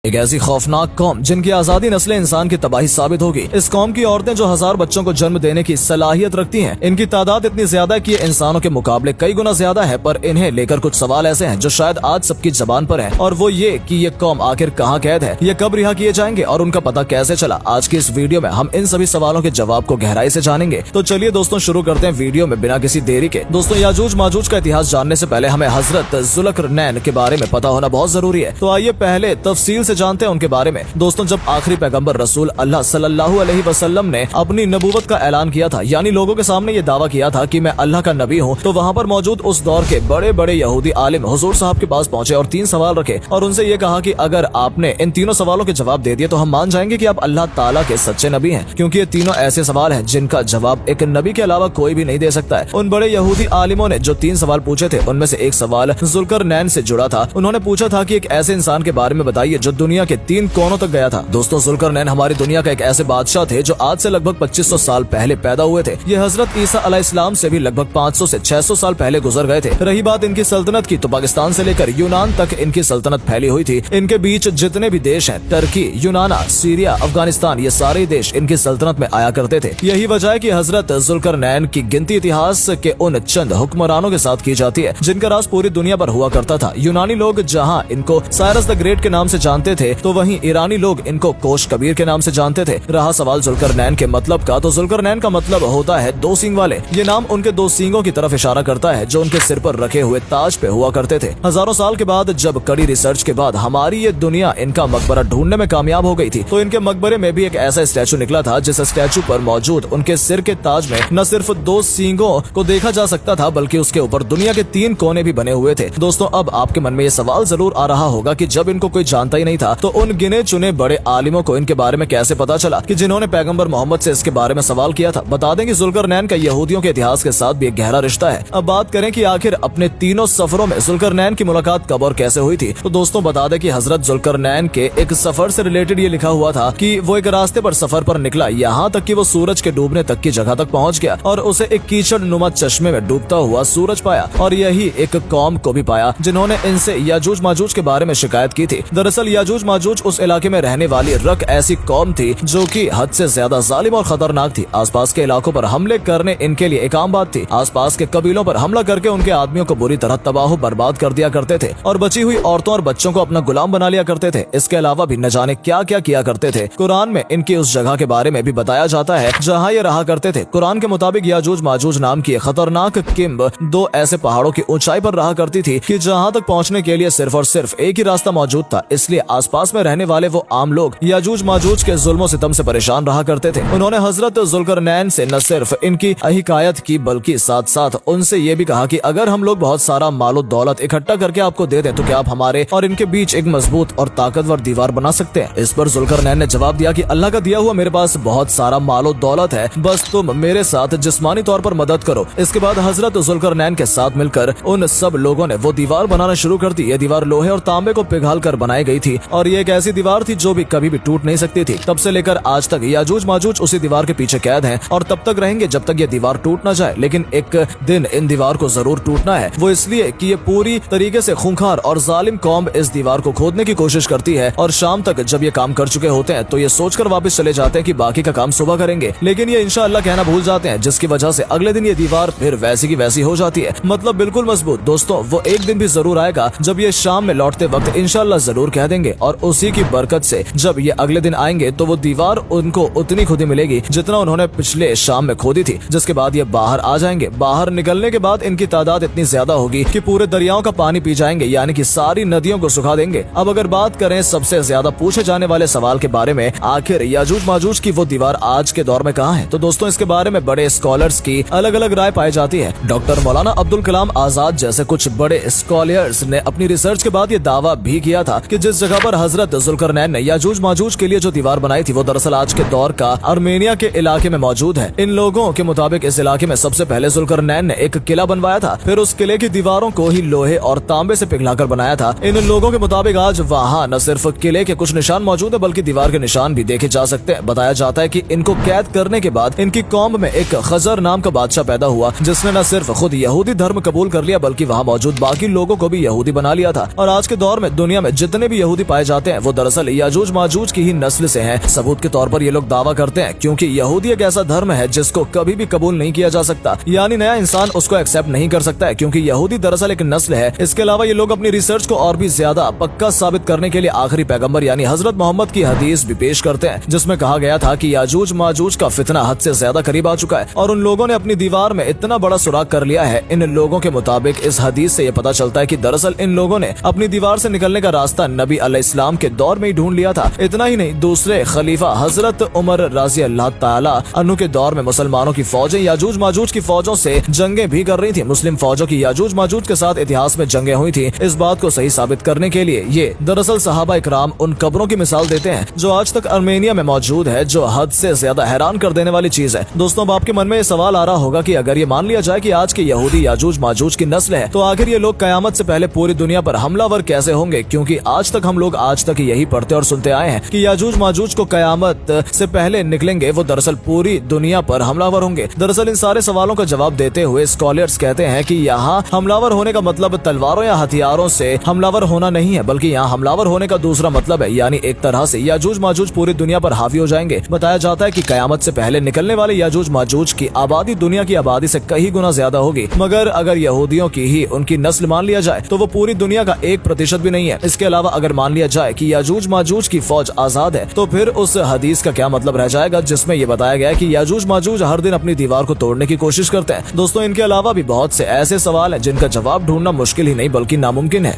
एक ऐसी खौफनाक कौम जिनकी आजादी नस्ल इंसान की तबाही साबित होगी। इस कौम की औरतें जो 1000 बच्चों को जन्म देने की सलाहियत रखती हैं। इनकी तादाद इतनी ज्यादा है कि ये इंसानों के मुकाबले कई गुना ज्यादा है। पर इन्हें लेकर कुछ सवाल ऐसे हैं जो शायद आज सबकी जबान पर हैं, और वो ये कि ये कौम आखिर कहाँ कैद है, ये कब रिहा किए जाएंगे और उनका पता कैसे चला। आज की इस वीडियो में हम इन सभी सवालों के जवाब को गहराई से जानेंगे। तो चलिए दोस्तों शुरू करते हैं वीडियो में बिना किसी देरी के। दोस्तों याजूज माजूज का इतिहास जानने से पहले हमें हजरत जुल्करनैन के बारे में पता होना बहुत जरूरी है। तो आइए पहले तफसील से जानते हैं उनके बारे में। दोस्तों जब आखिरी पैगंबर रसूल अल्लाह सल्लल्लाहु अलैहि वसल्लम ने अपनी नबूवत का ऐलान किया था, यानी लोगों के सामने ये दावा किया था कि मैं अल्लाह का नबी हूँ, तो वहाँ पर मौजूद उस दौर के बड़े बड़े यहूदी आलिम हुजूर साहब के पास पहुंचे और 3 सवाल रखे और उनसे ये कहा कि अगर आपने इन तीनों सवालों के जवाब दे दिए तो हम मान जाएंगे कि आप अल्लाह ताला के सच्चे नबी हैं, क्योंकि ये तीनों ऐसे सवाल हैं जिनका जवाब एक नबी के अलावा कोई भी नहीं दे सकता है। उन बड़े यहूदी आलिमों ने जो 3 सवाल पूछे थे उनमें से एक सवाल जुल्करनैन से जुड़ा था। उन्होंने पूछा था कि एक ऐसे इंसान के बारे में बताइए जो दुनिया के 3 कोनों तक गया था। दोस्तों जुल्करनैन हमारी दुनिया का एक ऐसे बादशाह थे जो आज से लगभग 2500 साल पहले पैदा हुए थे। ये हजरत ईसा अलैहिस्सलाम से भी लगभग 500 से 600 साल पहले गुजर गए थे। रही बात इनकी सल्तनत की, तो पाकिस्तान से लेकर यूनान तक इनकी सल्तनत फैली हुई थी। इनके बीच जितने भी देश हैं, टर्की, यूनाना, सीरिया, अफगानिस्तान, ये सारे देश इनकी सल्तनत में आया करते थे। यही वजह है कि हजरत जुल्करनैन की गिनती इतिहास के उन चंद हुक्मरानों के साथ की जाती है जिनका राज पूरी दुनिया पर हुआ करता था। यूनानी लोग जहाँ इनको साइरस द ग्रेट के नाम से जानते थे, तो वहीं ईरानी लोग इनको कोश कबीर के नाम से जानते थे। रहा सवाल जुल्करनैन के मतलब का, तो जुल्करनैन का मतलब होता है 2 सींग वाले। ये नाम उनके 2 सींगों की तरफ इशारा करता है जो उनके सिर पर रखे हुए ताज पे हुआ करते थे। हजारों साल के बाद जब कड़ी रिसर्च के बाद हमारी ये दुनिया इनका मकबरा ढूंढने में कामयाब हो गई थी, तो इनके मकबरे में भी एक ऐसा स्टैचू निकला था जिस स्टैचू पर मौजूद उनके सिर के ताज में न सिर्फ 2 सींगों को देखा जा सकता था, बल्कि उसके ऊपर दुनिया के 3 कोने भी बने हुए थे। दोस्तों अब आपके मन में ये सवाल जरूर आ रहा होगा कि जब इनको कोई जानता ही नहीं था, तो उन गिने चुने बड़े आलिमों को इनके बारे में कैसे पता चला कि जिन्होंने पैगंबर मोहम्मद से इसके बारे में सवाल किया था। बता दें कि जुल्करनैन का यहूदियों के इतिहास के साथ भी एक गहरा रिश्ता है। अब बात करें कि आखिर अपने तीनों सफरों में जुल्करनैन की मुलाकात कब और कैसे हुई थी, तो दोस्तों बता दें कि हजरत जुल्करनैन के एक सफर से रिलेटेड ये लिखा हुआ था कि वो एक रास्ते पर सफर पर निकला, यहाँ तक कि वो सूरज के डूबने तक की जगह तक पहुँच गया और उसे एक कीचड़ नुमा चश्मे में डूबता हुआ सूरज पाया, और यही एक कौम को भी पाया जिन्होंने इनसे याजूज माजूज के बारे में शिकायत की थी। दरअसल याजूज माजूज उस इलाके में रहने वाली रक ऐसी कौम थी जो कि हद से ज्यादा जालिम और खतरनाक थी। आसपास के इलाकों पर हमले करने इनके लिए एक आम बात थी। आसपास के कबीलों पर हमला करके उनके आदमियों को बुरी तरह तबाह बर्बाद कर दिया करते थे और बची हुई औरतों और बच्चों को अपना गुलाम बना लिया करते थे। इसके अलावा भी न जाने क्या क्या किया करते थे। कुरान में इनकी उस जगह के बारे में भी बताया जाता है जहाँ ये रहा करते थे। कुरान के मुताबिक याजूज माजूज नाम की खतरनाक किम्ब 2 ऐसे पहाड़ों की ऊंचाई पर रहा करती थी कि जहाँ तक पहुँचने के लिए सिर्फ और सिर्फ एक ही रास्ता मौजूद था। इसलिए आसपास में रहने वाले वो आम लोग याजूज माजूज के जुल्म सितम से परेशान रहा करते थे। उन्होंने हजरत जुल्करनैन से न सिर्फ इनकी हिकायत की, बल्कि साथ साथ उनसे ये भी कहा कि अगर हम लोग बहुत सारा मालो दौलत इकट्ठा करके आपको दे दें तो क्या आप हमारे और इनके बीच एक मजबूत और ताकतवर दीवार बना सकते हैं। इस पर जुल्करनैन ने जवाब दिया कि अल्लाह का दिया हुआ मेरे पास बहुत सारा मालो दौलत है, बस तुम मेरे साथ जिस्मानी तौर पर मदद करो। इसके बाद हजरत जुल्करनैन के साथ मिलकर उन सब लोगों ने वो दीवार बनाना शुरू कर दी। ये दीवार लोहे और तांबे को पिघाल कर बनाई गई थी और ये एक ऐसी दीवार थी जो भी कभी भी टूट नहीं सकती थी। तब से लेकर आज तक याजूज माजूज उसी दीवार के पीछे कैद हैं और तब तक रहेंगे जब तक ये दीवार टूट न जाए। लेकिन एक दिन इन दीवार को जरूर टूटना है, वो इसलिए कि ये पूरी तरीके से खूंखार और जालिम कौम इस दीवार को खोदने की कोशिश करती है और शाम तक जब ये काम कर चुके होते हैं तो ये सोचकर वापस चले जाते हैं कि बाकी का काम सुबह करेंगे, लेकिन ये इंशाअल्लाह कहना भूल जाते हैं, जिसकी वजह से अगले दिन ये दीवार फिर वैसी की वैसी हो जाती है, मतलब बिल्कुल मजबूत। दोस्तों वो एक दिन भी जरूर आएगा जब ये शाम में लौटते वक्त इंशाअल्लाह जरूर कह देंगे और उसी की बरकत से जब ये अगले दिन आएंगे तो वो दीवार उनको उतनी खुदी मिलेगी जितना उन्होंने पिछले शाम में खोदी थी। जिसके बाद ये बाहर आ जाएंगे। बाहर निकलने के बाद इनकी तादाद इतनी ज्यादा होगी कि पूरे दरियाओं का पानी पी जाएंगे, यानी कि सारी नदियों को सुखा देंगे। अब अगर बात करें सबसे ज्यादा पूछे जाने वाले सवाल के बारे में, आखिर याजूज माजूज की वो दीवार आज के दौर में कहाँ है, तो दोस्तों इसके बारे में बड़े स्कॉलर्स की अलग अलग राय पाई जाती है। डॉक्टर मौलाना अब्दुल कलाम आजाद जैसे कुछ बड़े स्कॉलर्स ने अपनी रिसर्च के बाद ये दावा भी किया था कि जिस जगह पर हजरत जुल्करनैन ने याजूज माजूज के लिए जो दीवार बनाई थी वो दरअसल आज के दौर का आर्मेनिया के इलाके में मौजूद है। इन लोगों के मुताबिक इस इलाके में सबसे पहले जुल्करनैन ने एक किला बनवाया था, फिर उस किले की दीवारों को ही लोहे और तांबे से पिघलाकर बनाया था। इन लोगों के मुताबिक आज वहाँ न सिर्फ किले के कुछ निशान मौजूद है बल्कि दीवार के निशान भी देखे जा सकते हैं। बताया जाता है कि इनको कैद करने के बाद इनकी कौम में एक खजर नाम का बादशाह पैदा हुआ जिसने न सिर्फ खुद यहूदी धर्म कबूल कर लिया बल्कि वहाँ मौजूद बाकी लोगों को भी यहूदी बना लिया था। और आज के दौर में दुनिया में जितने भी यहूदी पाए जाते हैं वो दरअसल याजूज माजूज की ही नस्ल से हैं। सबूत के तौर पर ये लोग दावा करते हैं क्योंकि यहूदी एक ऐसा धर्म है जिसको कभी भी कबूल नहीं किया जा सकता, यानी नया इंसान उसको एक्सेप्ट नहीं कर सकता है क्योंकि यहूदी दरअसल एक नस्ल है। इसके अलावा ये लोग अपनी रिसर्च को और भी ज्यादा पक्का साबित करने के लिए आखिरी पैगंबर यानी हजरत मोहम्मद की हदीस भी पेश करते हैं, जिसमें कहा गया था कि याजूज माजूज का फितना हद से ज्यादा करीब आ चुका है और उन लोगों ने अपनी दीवार में इतना बड़ा सुराग कर लिया है। इन लोगों के मुताबिक इस हदीस से ये पता चलता है कि दरअसल इन लोगों ने अपनी दीवार से निकलने का रास्ता नबी अलैहिस्सलाम के दौर में ही ढूंढ लिया था। इतना ही नहीं, दूसरे खलीफा हजरत उमर रजी अल्लाह ताला अन्हु के दौर में मुसलमानों की फौजें याजूज माजूज की फौजों से जंगें भी कर रही थी। मुस्लिम फौजों की याजूज माजूज के साथ इतिहास में जंगें हुई थी। इस बात को सही साबित करने के लिए ये दरअसल सहाबा इकराम उन कब्रों की मिसाल देते हैं जो आज तक आर्मेनिया में मौजूद है, जो हद से ज्यादा हैरान कर देने वाली चीज है। दोस्तों, अब आपके मन में ये सवाल आ रहा होगा कि अगर ये मान लिया जाए कि आज के यहूदी याजूज माजूज की नस्ल है, तो आखिर ये लोग कयामत से पहले पूरी दुनिया पर हमलावर कैसे होंगे? क्योंकि आज तक हम लोग यही पढ़ते और सुनते आए हैं कि याजूज माजूज को कयामत से पहले निकलेंगे, वो दरअसल पूरी दुनिया पर हमलावर होंगे। दरअसल इन सारे सवालों का जवाब देते हुए स्कॉलर्स कहते हैं कि यहाँ हमलावर होने का मतलब तलवारों या हथियारों से हमलावर होना नहीं है, बल्कि यहाँ हमलावर होने का दूसरा मतलब है, यानी एक तरह से याजूज माजूज पूरी दुनिया पर हावी हो जाएंगे। बताया जाता है कि कयामत से पहले निकलने वाले याजूज माजूज की आबादी दुनिया की आबादी से कई गुना ज्यादा होगी, मगर अगर यहूदियों की ही उनकी नस्ल मान लिया जाए तो वो पूरी दुनिया का 1% भी नहीं है। इसके अलावा अगर मान लिया जाए कि याजूज माजूज की फौज आजाद है, तो फिर उस हदीस का क्या मतलब रह जाएगा जिसमें ये बताया गया है कि याजूज माजूज हर दिन अपनी दीवार को तोड़ने की कोशिश करते हैं। दोस्तों, इनके अलावा भी बहुत से ऐसे सवाल हैं जिनका जवाब ढूंढना मुश्किल ही नहीं बल्कि नामुमकिन है।